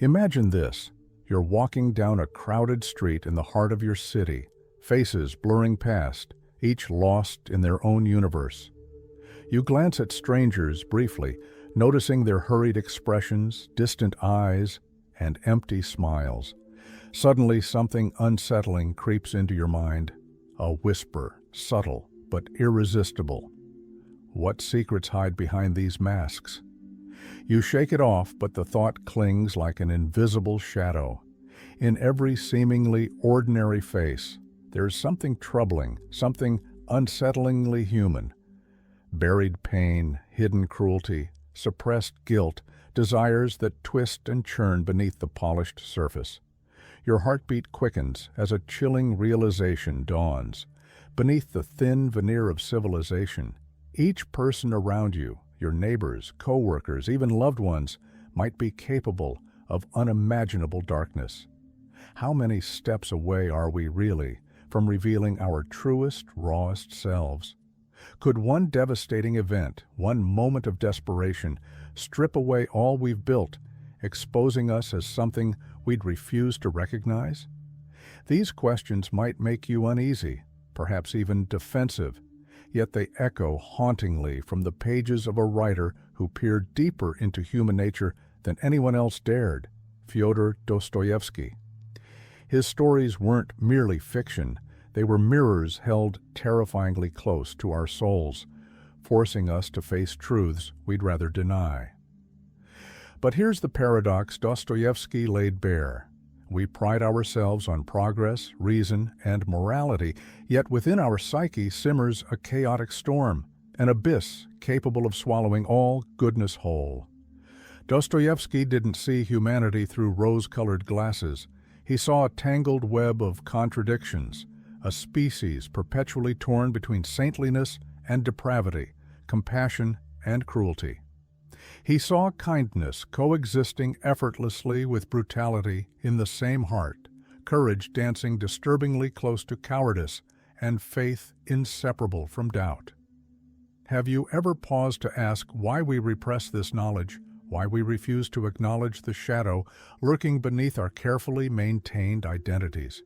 Imagine this. You're walking down a crowded street in the heart of your city, faces blurring past, each lost in their own universe. You glance at strangers briefly, noticing their hurried expressions, distant eyes, and empty smiles. Suddenly, something unsettling creeps into your mind. A whisper, subtle but irresistible. What secrets hide behind these masks? You shake it off, but the thought clings like an invisible shadow. In every seemingly ordinary face, there's something troubling, something unsettlingly human. Buried pain, hidden cruelty, suppressed guilt, desires that twist and churn beneath the polished surface. Your heartbeat quickens as a chilling realization dawns. Beneath the thin veneer of civilization, each person around you, your neighbors, co-workers, even loved ones, might be capable of unimaginable darkness. How many steps away are we really from revealing our truest, rawest selves? Could one devastating event, one moment of desperation, strip away all we've built, exposing us as something we'd refuse to recognize? These questions might make you uneasy, perhaps even defensive, yet they echo hauntingly from the pages of a writer who peered deeper into human nature than anyone else dared, Fyodor Dostoyevsky. His stories weren't merely fiction, they were mirrors held terrifyingly close to our souls, forcing us to face truths we'd rather deny. But here's the paradox Dostoyevsky laid bare. We pride ourselves on progress, reason, and morality, yet within our psyche simmers a chaotic storm, an abyss capable of swallowing all goodness whole. Dostoyevsky didn't see humanity through rose-colored glasses. He saw a tangled web of contradictions, a species perpetually torn between saintliness and depravity, compassion and cruelty. He saw kindness coexisting effortlessly with brutality in the same heart, courage dancing disturbingly close to cowardice, and faith inseparable from doubt. Have you ever paused to ask why we repress this knowledge, why we refuse to acknowledge the shadow lurking beneath our carefully maintained identities?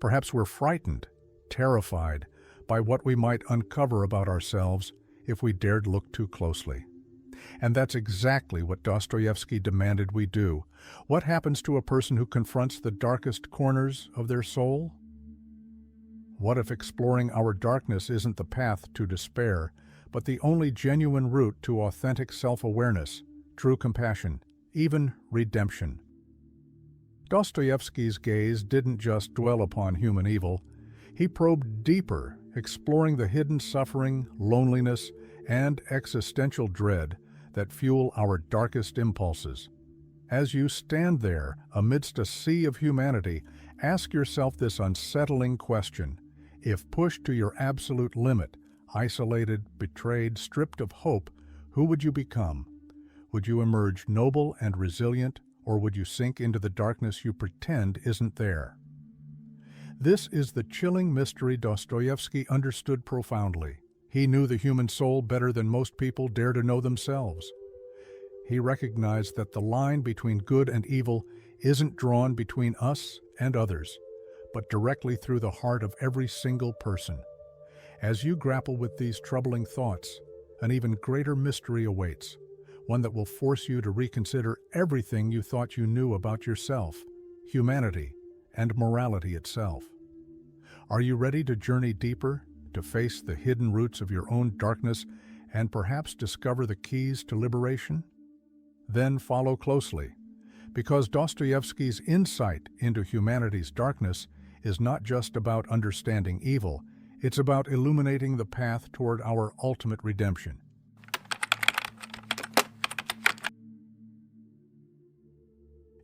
Perhaps we're frightened, terrified by what we might uncover about ourselves if we dared look too closely. And that's exactly what Dostoyevsky demanded we do. What happens to a person who confronts the darkest corners of their soul? What if exploring our darkness isn't the path to despair, but the only genuine route to authentic self-awareness, true compassion, even redemption? Dostoyevsky's gaze didn't just dwell upon human evil. He probed deeper, exploring the hidden suffering, loneliness, and existential dread that fuel our darkest impulses. As you stand there amidst a sea of humanity, ask yourself this unsettling question. If pushed to your absolute limit, isolated, betrayed, stripped of hope, who would you become? Would you emerge noble and resilient, or would you sink into the darkness you pretend isn't there? This is the chilling mystery Dostoyevsky understood profoundly. He knew the human soul better than most people dare to know themselves. He recognized that the line between good and evil isn't drawn between us and others, but directly through the heart of every single person. As you grapple with these troubling thoughts, an even greater mystery awaits, one that will force you to reconsider everything you thought you knew about yourself, humanity, and morality itself. Are you ready to journey deeper, to face the hidden roots of your own darkness, and perhaps discover the keys to liberation? Then follow closely, because Dostoyevsky's insight into humanity's darkness is not just about understanding evil, it's about illuminating the path toward our ultimate redemption.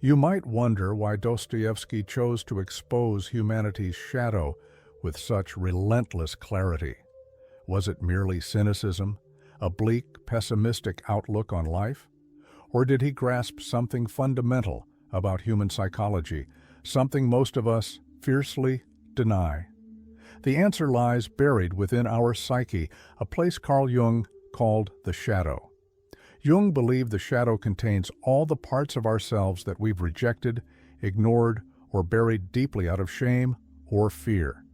You might wonder why Dostoyevsky chose to expose humanity's shadow with such relentless clarity. Was it merely cynicism, a bleak, pessimistic outlook on life? Or did he grasp something fundamental about human psychology, something most of us fiercely deny? The answer lies buried within our psyche, a place Carl Jung called the shadow. Jung believed the shadow contains all the parts of ourselves that we've rejected, ignored, or buried deeply out of shame or fear.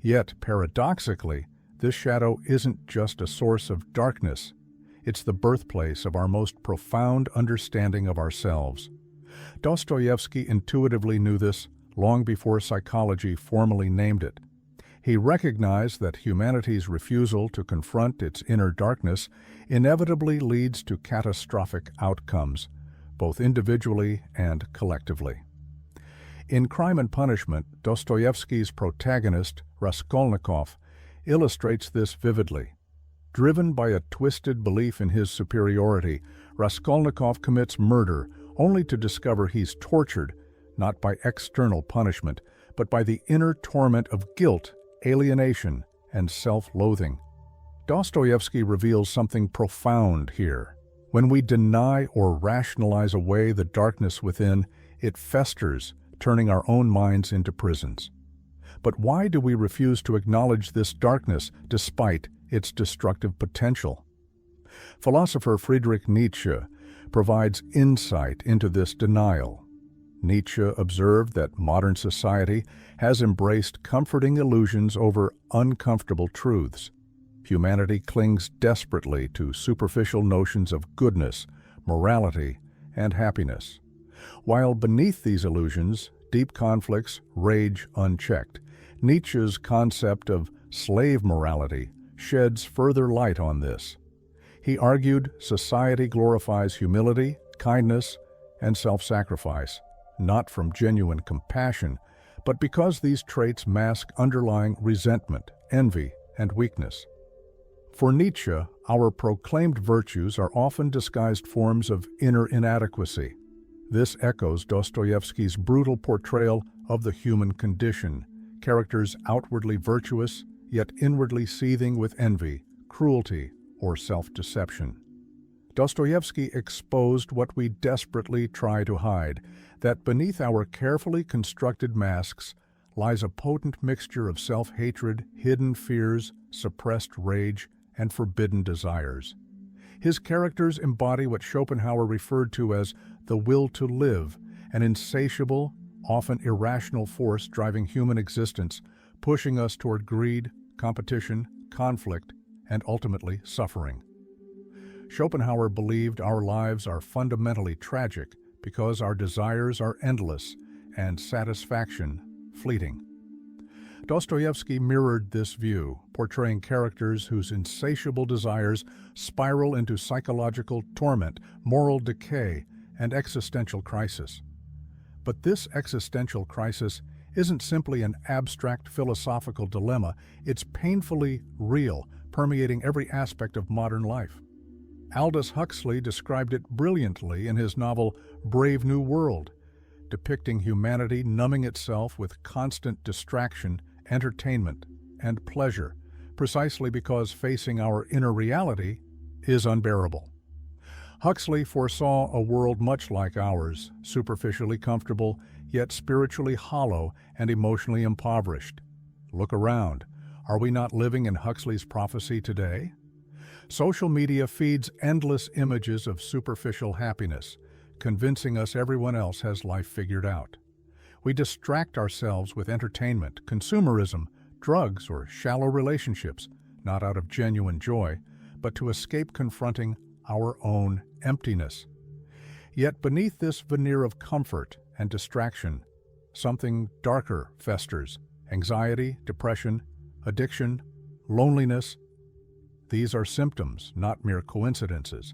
Yet, paradoxically, this shadow isn't just a source of darkness. It's the birthplace of our most profound understanding of ourselves. Dostoyevsky intuitively knew this long before psychology formally named it. He recognized that humanity's refusal to confront its inner darkness inevitably leads to catastrophic outcomes, both individually and collectively. In Crime and Punishment, Dostoyevsky's protagonist, Raskolnikov, illustrates this vividly. Driven by a twisted belief in his superiority, Raskolnikov commits murder only to discover he's tortured, not by external punishment, but by the inner torment of guilt, alienation, and self-loathing. Dostoyevsky reveals something profound here. When we deny or rationalize away the darkness within, it festers, turning our own minds into prisons. But why do we refuse to acknowledge this darkness despite its destructive potential? Philosopher Friedrich Nietzsche provides insight into this denial. Nietzsche observed that modern society has embraced comforting illusions over uncomfortable truths. Humanity clings desperately to superficial notions of goodness, morality, and happiness. While beneath these illusions, deep conflicts rage unchecked. Nietzsche's concept of slave morality sheds further light on this. He argued society glorifies humility, kindness, and self-sacrifice, not from genuine compassion, but because these traits mask underlying resentment, envy, and weakness. For Nietzsche, our proclaimed virtues are often disguised forms of inner inadequacy. This echoes Dostoyevsky's brutal portrayal of the human condition, characters outwardly virtuous, yet inwardly seething with envy, cruelty, or self-deception. Dostoyevsky exposed what we desperately try to hide, that beneath our carefully constructed masks lies a potent mixture of self-hatred, hidden fears, suppressed rage, and forbidden desires. His characters embody what Schopenhauer referred to as the will to live, an insatiable, often irrational force driving human existence, pushing us toward greed, competition, conflict, and ultimately suffering. Schopenhauer believed our lives are fundamentally tragic because our desires are endless and satisfaction fleeting. Dostoyevsky mirrored this view, portraying characters whose insatiable desires spiral into psychological torment, moral decay, and existential crisis. But this existential crisis isn't simply an abstract philosophical dilemma, it's painfully real, permeating every aspect of modern life. Aldous Huxley described it brilliantly in his novel Brave New World, depicting humanity numbing itself with constant distraction, entertainment, and pleasure, precisely because facing our inner reality is unbearable. Huxley foresaw a world much like ours, superficially comfortable, yet spiritually hollow and emotionally impoverished. Look around. Are we not living in Huxley's prophecy today? Social media feeds endless images of superficial happiness, convincing us everyone else has life figured out. We distract ourselves with entertainment, consumerism, drugs, or shallow relationships, not out of genuine joy, but to escape confronting our own emptiness. Yet beneath this veneer of comfort and distraction, something darker festers: anxiety, depression, addiction, loneliness. These are symptoms, not mere coincidences.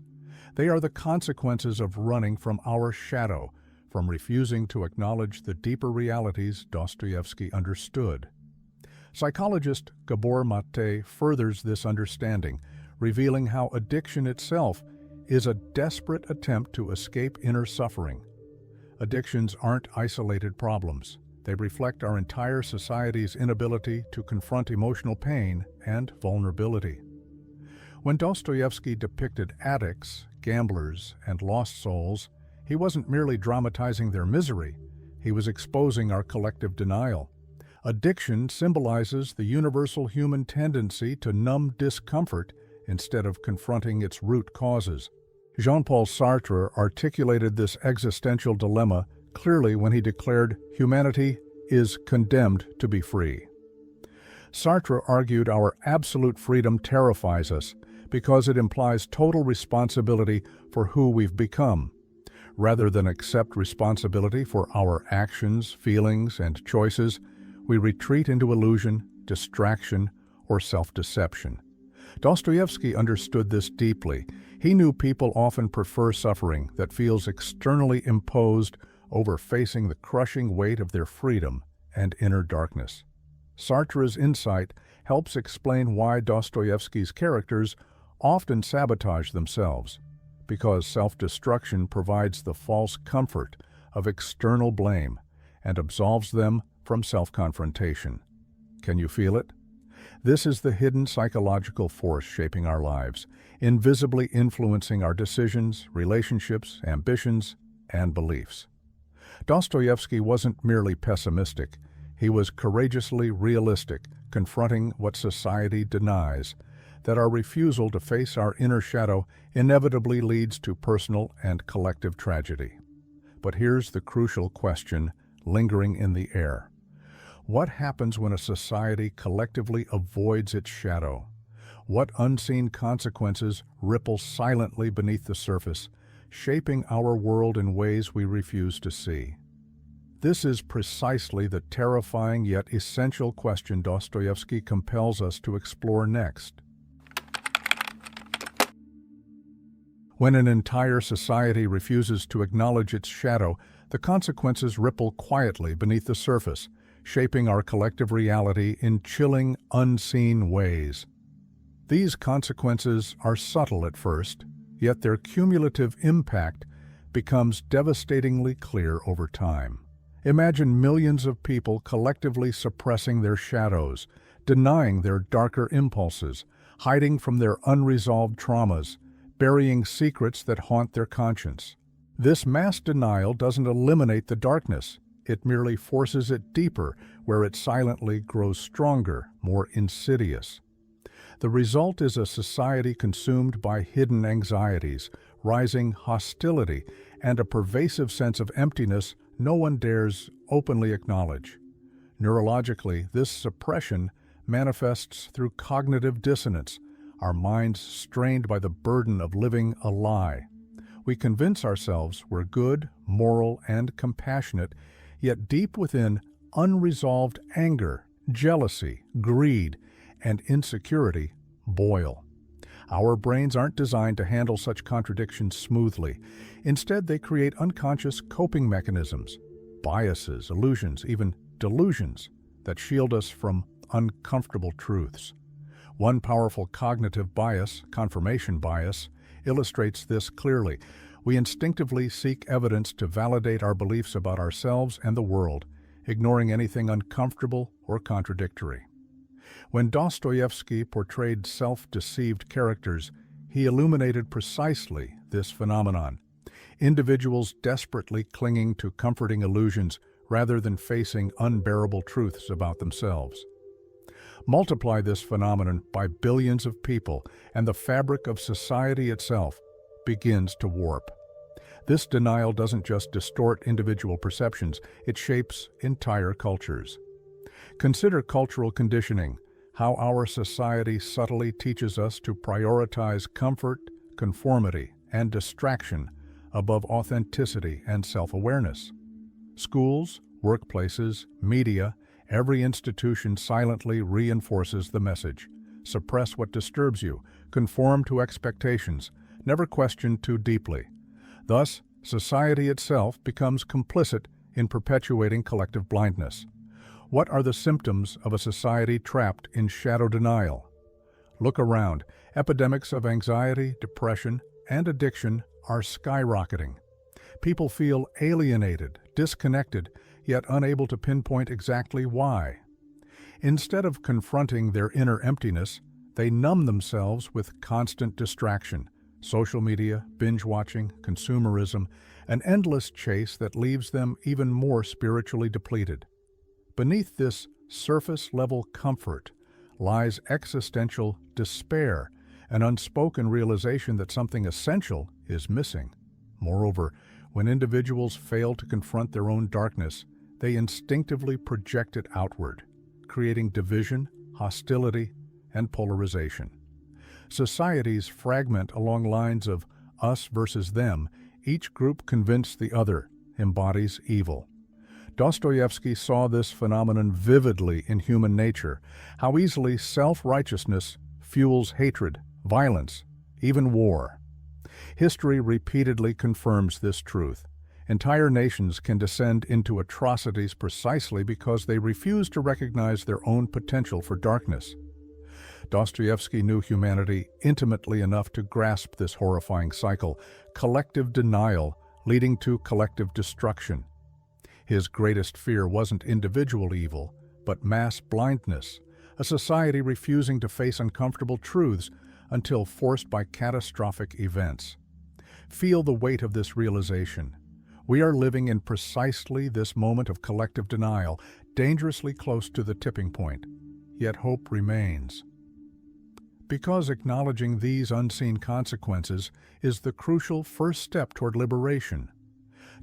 They are the consequences of running from our shadow, from refusing to acknowledge the deeper realities Dostoyevsky understood. Psychologist Gabor Mate furthers this understanding, revealing how addiction itself is a desperate attempt to escape inner suffering. Addictions aren't isolated problems. They reflect our entire society's inability to confront emotional pain and vulnerability. When Dostoyevsky depicted addicts, gamblers, and lost souls, he wasn't merely dramatizing their misery, he was exposing our collective denial. Addiction symbolizes the universal human tendency to numb discomfort instead of confronting its root causes. Jean-Paul Sartre articulated this existential dilemma clearly when he declared humanity is condemned to be free. Sartre argued our absolute freedom terrifies us because it implies total responsibility for who we've become. Rather than accept responsibility for our actions, feelings, and choices, we retreat into illusion, distraction, or self-deception. Dostoyevsky understood this deeply. He knew people often prefer suffering that feels externally imposed over facing the crushing weight of their freedom and inner darkness. Sartre's insight helps explain why Dostoyevsky's characters often sabotage themselves, because self-destruction provides the false comfort of external blame and absolves them from self-confrontation. Can you feel it? This is the hidden psychological force shaping our lives, invisibly influencing our decisions, relationships, ambitions, and beliefs. Dostoyevsky wasn't merely pessimistic. He was courageously realistic, confronting what society denies, that our refusal to face our inner shadow inevitably leads to personal and collective tragedy. But here's the crucial question lingering in the air. What happens when a society collectively avoids its shadow? What unseen consequences ripple silently beneath the surface, shaping our world in ways we refuse to see? This is precisely the terrifying yet essential question Dostoyevsky compels us to explore next. When an entire society refuses to acknowledge its shadow, the consequences ripple quietly beneath the surface, shaping our collective reality in chilling, unseen ways. These consequences are subtle at first, yet their cumulative impact becomes devastatingly clear over time. Imagine millions of people collectively suppressing their shadows, denying their darker impulses, hiding from their unresolved traumas, burying secrets that haunt their conscience. This mass denial doesn't eliminate the darkness. It merely forces it deeper, where it silently grows stronger, more insidious. The result is a society consumed by hidden anxieties, rising hostility, and a pervasive sense of emptiness no one dares openly acknowledge. Neurologically, this suppression manifests through cognitive dissonance, our minds strained by the burden of living a lie. We convince ourselves we're good, moral, and compassionate, yet deep within, unresolved anger, jealousy, greed, and insecurity boil. Our brains aren't designed to handle such contradictions smoothly. Instead, they create unconscious coping mechanisms, biases, illusions, even delusions that shield us from uncomfortable truths. One powerful cognitive bias, confirmation bias, illustrates this clearly. We instinctively seek evidence to validate our beliefs about ourselves and the world, ignoring anything uncomfortable or contradictory. When Dostoyevsky portrayed self-deceived characters, he illuminated precisely this phenomenon. Individuals desperately clinging to comforting illusions rather than facing unbearable truths about themselves. Multiply this phenomenon by billions of people, and the fabric of society itself begins to warp. This denial doesn't just distort individual perceptions, it shapes entire cultures. Consider cultural conditioning, how our society subtly teaches us to prioritize comfort, conformity, and distraction above authenticity and self-awareness. Schools, workplaces, media, every institution silently reinforces the message. Suppress what disturbs you, conform to expectations, never question too deeply. Thus, society itself becomes complicit in perpetuating collective blindness. What are the symptoms of a society trapped in shadow denial? Look around. Epidemics of anxiety, depression, and addiction are skyrocketing. People feel alienated, disconnected, yet unable to pinpoint exactly why. Instead of confronting their inner emptiness, they numb themselves with constant distraction, social media, binge-watching, consumerism, an endless chase that leaves them even more spiritually depleted. Beneath this surface-level comfort lies existential despair, an unspoken realization that something essential is missing. Moreover, when individuals fail to confront their own darkness, they instinctively project it outward, creating division, hostility, and polarization. Societies fragment along lines of us versus them, each group convinced the other embodies evil. Dostoyevsky saw this phenomenon vividly in human nature, how easily self-righteousness fuels hatred, violence, even war. History repeatedly confirms this truth. Entire nations can descend into atrocities precisely because they refuse to recognize their own potential for darkness. Dostoyevsky knew humanity intimately enough to grasp this horrifying cycle, collective denial leading to collective destruction. His greatest fear wasn't individual evil, but mass blindness, a society refusing to face uncomfortable truths until forced by catastrophic events. Feel the weight of this realization. We are living in precisely this moment of collective denial, dangerously close to the tipping point. Yet hope remains. Because acknowledging these unseen consequences is the crucial first step toward liberation.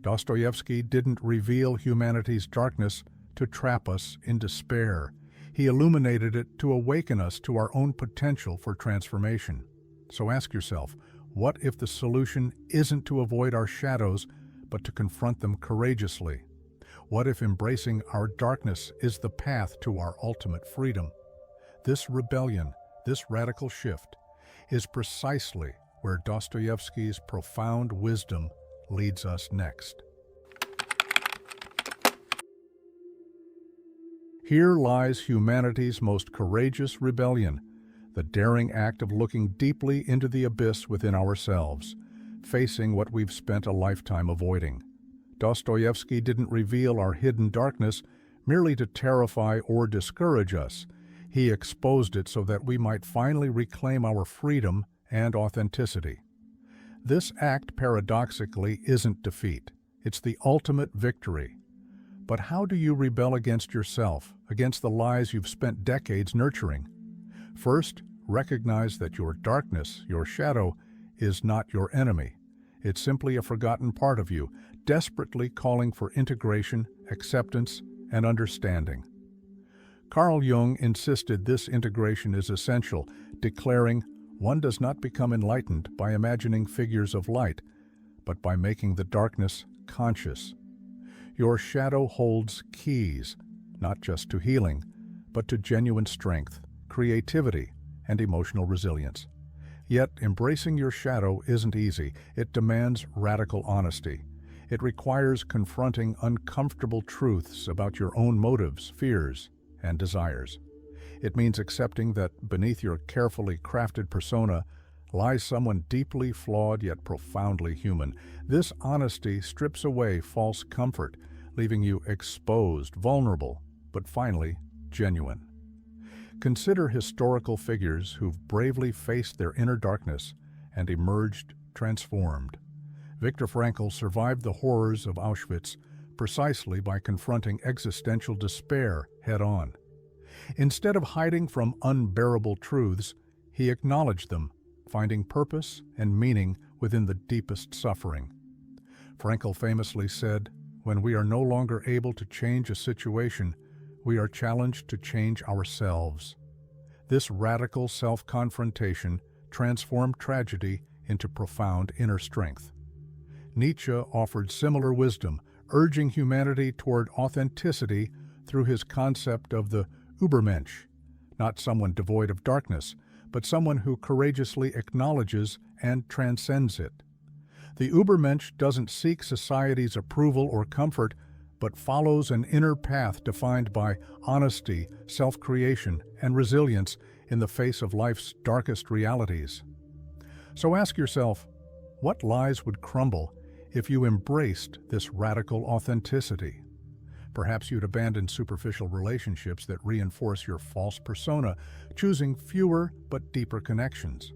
Dostoyevsky didn't reveal humanity's darkness to trap us in despair. He illuminated it to awaken us to our own potential for transformation. So ask yourself, what if the solution isn't to avoid our shadows, but to confront them courageously? What if embracing our darkness is the path to our ultimate freedom? This rebellion, this radical shift, is precisely where Dostoyevsky's profound wisdom leads us next. Here lies humanity's most courageous rebellion, the daring act of looking deeply into the abyss within ourselves, facing what we've spent a lifetime avoiding. Dostoyevsky didn't reveal our hidden darkness merely to terrify or discourage us. He exposed it so that we might finally reclaim our freedom and authenticity. This act, paradoxically, isn't defeat. It's the ultimate victory. But how do you rebel against yourself, against the lies you've spent decades nurturing? First, recognize that your darkness, your shadow, is not your enemy. It's simply a forgotten part of you, desperately calling for integration, acceptance, and understanding. Carl Jung insisted this integration is essential, declaring, "One does not become enlightened by imagining figures of light, but by making the darkness conscious." Your shadow holds keys, not just to healing, but to genuine strength, creativity, and emotional resilience. Yet, embracing your shadow isn't easy. It demands radical honesty. It requires confronting uncomfortable truths about your own motives, fears, and desires. It means accepting that beneath your carefully crafted persona lies someone deeply flawed yet profoundly human. This honesty strips away false comfort, leaving you exposed, vulnerable, but finally genuine. Consider historical figures who've bravely faced their inner darkness and emerged transformed. Viktor Frankl survived the horrors of Auschwitz precisely by confronting existential despair head-on. Instead of hiding from unbearable truths, he acknowledged them, finding purpose and meaning within the deepest suffering. Frankl famously said, "When we are no longer able to change a situation, we are challenged to change ourselves." This radical self-confrontation transformed tragedy into profound inner strength. Nietzsche offered similar wisdom, urging humanity toward authenticity through his concept of the Übermensch, not someone devoid of darkness, but someone who courageously acknowledges and transcends it. The Übermensch doesn't seek society's approval or comfort, but follows an inner path defined by honesty, self-creation, and resilience in the face of life's darkest realities. So ask yourself, what lies would crumble if you embraced this radical authenticity? Perhaps you'd abandon superficial relationships that reinforce your false persona, choosing fewer but deeper connections.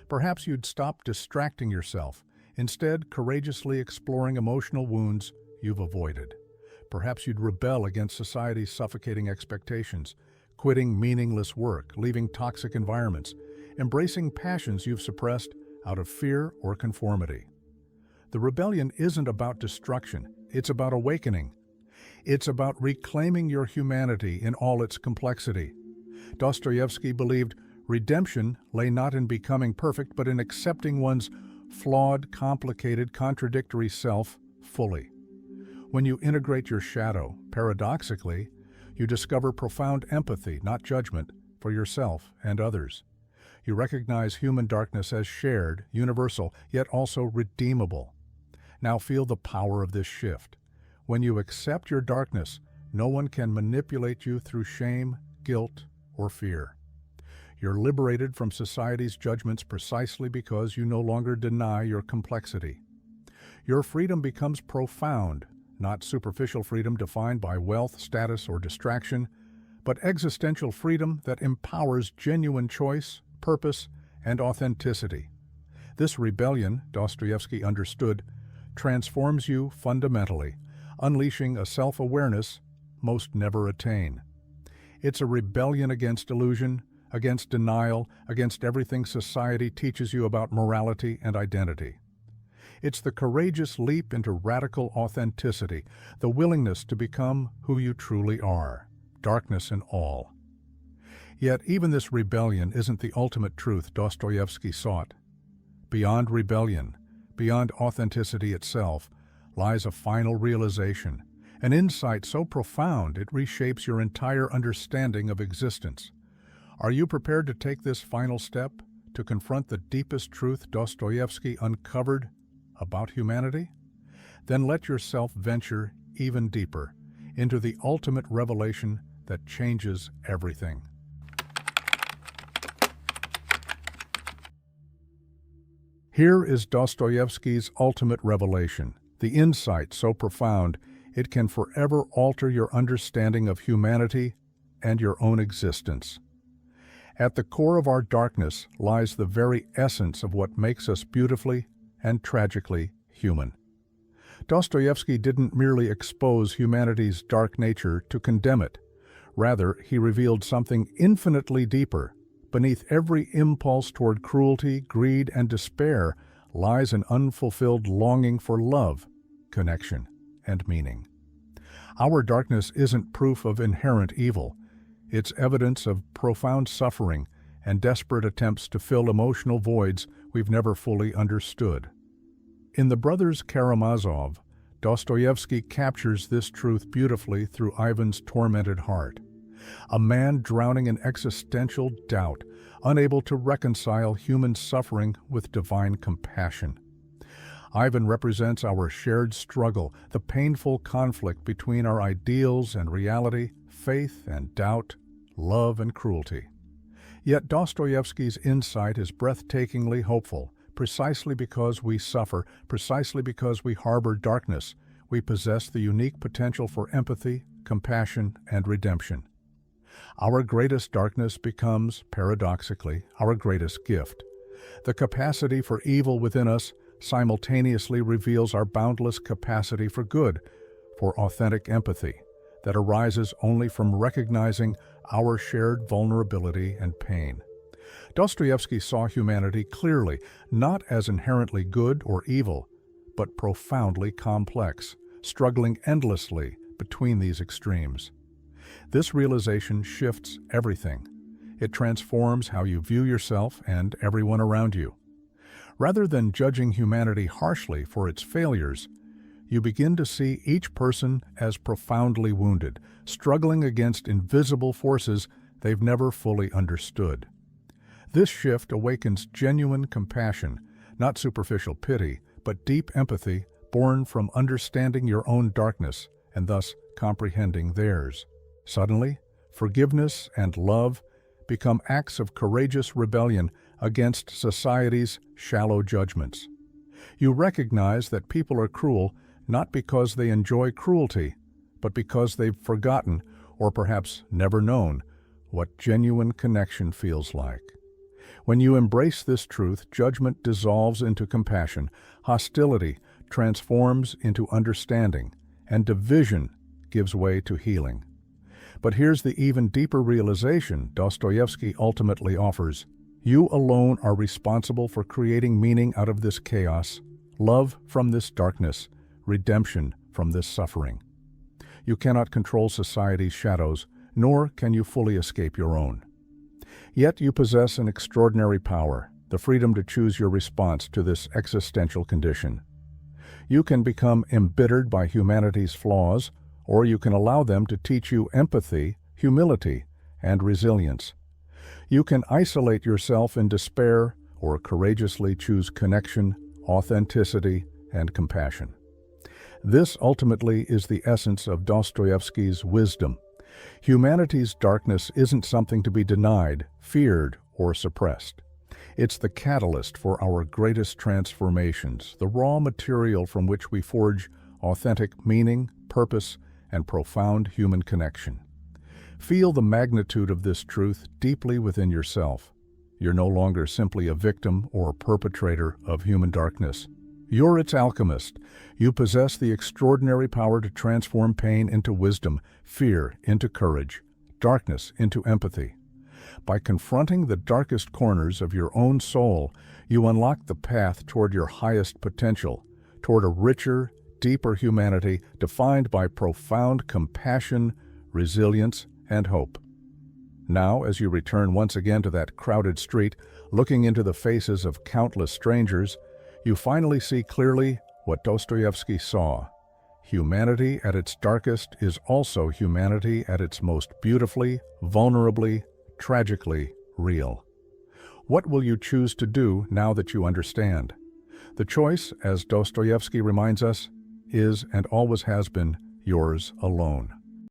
Perhaps you'd stop distracting yourself, instead courageously exploring emotional wounds you've avoided. Perhaps you'd rebel against society's suffocating expectations, quitting meaningless work, leaving toxic environments, embracing passions you've suppressed out of fear or conformity. The rebellion isn't about destruction, it's about awakening. It's about reclaiming your humanity in all its complexity. Dostoyevsky believed redemption lay not in becoming perfect, but in accepting one's flawed, complicated, contradictory self fully. When you integrate your shadow, paradoxically, you discover profound empathy, not judgment, for yourself and others. You recognize human darkness as shared, universal, yet also redeemable. Now feel the power of this shift. When you accept your darkness, no one can manipulate you through shame, guilt, or fear. You're liberated from society's judgments precisely because you no longer deny your complexity. Your freedom becomes profound, not superficial freedom defined by wealth, status, or distraction, but existential freedom that empowers genuine choice, purpose, and authenticity. This rebellion, Dostoyevsky understood, transforms you fundamentally, unleashing a self-awareness most never attain. It's a rebellion against illusion, against denial, against everything society teaches you about morality and identity. It's the courageous leap into radical authenticity, the willingness to become who you truly are, darkness and all. Yet even this rebellion isn't the ultimate truth Dostoyevsky sought. Beyond rebellion, beyond authenticity itself, lies a final realization, an insight so profound it reshapes your entire understanding of existence. Are you prepared to take this final step, to confront the deepest truth Dostoyevsky uncovered about humanity? Then let yourself venture even deeper into the ultimate revelation that changes everything. Here is Dostoyevsky's ultimate revelation, the insight so profound it can forever alter your understanding of humanity and your own existence. At the core of our darkness lies the very essence of what makes us beautifully and tragically human. Dostoyevsky didn't merely expose humanity's dark nature to condemn it. Rather, he revealed something infinitely deeper. Beneath every impulse toward cruelty, greed, and despair lies an unfulfilled longing for love, connection, and meaning. Our darkness isn't proof of inherent evil. It's evidence of profound suffering and desperate attempts to fill emotional voids we've never fully understood. In The Brothers Karamazov, Dostoyevsky captures this truth beautifully through Ivan's tormented heart. A man drowning in existential doubt, unable to reconcile human suffering with divine compassion. Ivan represents our shared struggle, the painful conflict between our ideals and reality, faith and doubt, love and cruelty. Yet Dostoyevsky's insight is breathtakingly hopeful. Precisely because we suffer, precisely because we harbor darkness, we possess the unique potential for empathy, compassion, and redemption. Our greatest darkness becomes, paradoxically, our greatest gift. The capacity for evil within us simultaneously reveals our boundless capacity for good, for authentic empathy, that arises only from recognizing our shared vulnerability and pain. Dostoyevsky saw humanity clearly, not as inherently good or evil, but profoundly complex, struggling endlessly between these extremes. This realization shifts everything. It transforms how you view yourself and everyone around you. Rather than judging humanity harshly for its failures, you begin to see each person as profoundly wounded, struggling against invisible forces they've never fully understood. This shift awakens genuine compassion, not superficial pity, but deep empathy born from understanding your own darkness and thus comprehending theirs. Suddenly, forgiveness and love become acts of courageous rebellion against society's shallow judgments. You recognize that people are cruel not because they enjoy cruelty, but because they've forgotten, or perhaps never known, what genuine connection feels like. When you embrace this truth, judgment dissolves into compassion, hostility transforms into understanding, and division gives way to healing. But here's the even deeper realization Dostoyevsky ultimately offers. You alone are responsible for creating meaning out of this chaos, love from this darkness, redemption from this suffering. You cannot control society's shadows, nor can you fully escape your own. Yet you possess an extraordinary power, the freedom to choose your response to this existential condition. You can become embittered by humanity's flaws, or you can allow them to teach you empathy, humility, and resilience. You can isolate yourself in despair, or courageously choose connection, authenticity, and compassion. This ultimately is the essence of Dostoyevsky's wisdom. Humanity's darkness isn't something to be denied, feared, or suppressed. It's the catalyst for our greatest transformations, the raw material from which we forge authentic meaning, purpose, and profound human connection. Feel the magnitude of this truth deeply within yourself. You're no longer simply a victim or perpetrator of human darkness. You're its alchemist. You possess the extraordinary power to transform pain into wisdom, fear into courage, darkness into empathy. By confronting the darkest corners of your own soul, you unlock the path toward your highest potential, toward a richer, deeper humanity defined by profound compassion, resilience, and hope. Now, as you return once again to that crowded street, looking into the faces of countless strangers, you finally see clearly what Dostoyevsky saw. Humanity at its darkest is also humanity at its most beautifully, vulnerably, tragically real. What will you choose to do now that you understand? The choice, as Dostoyevsky reminds us, is and always has been yours alone.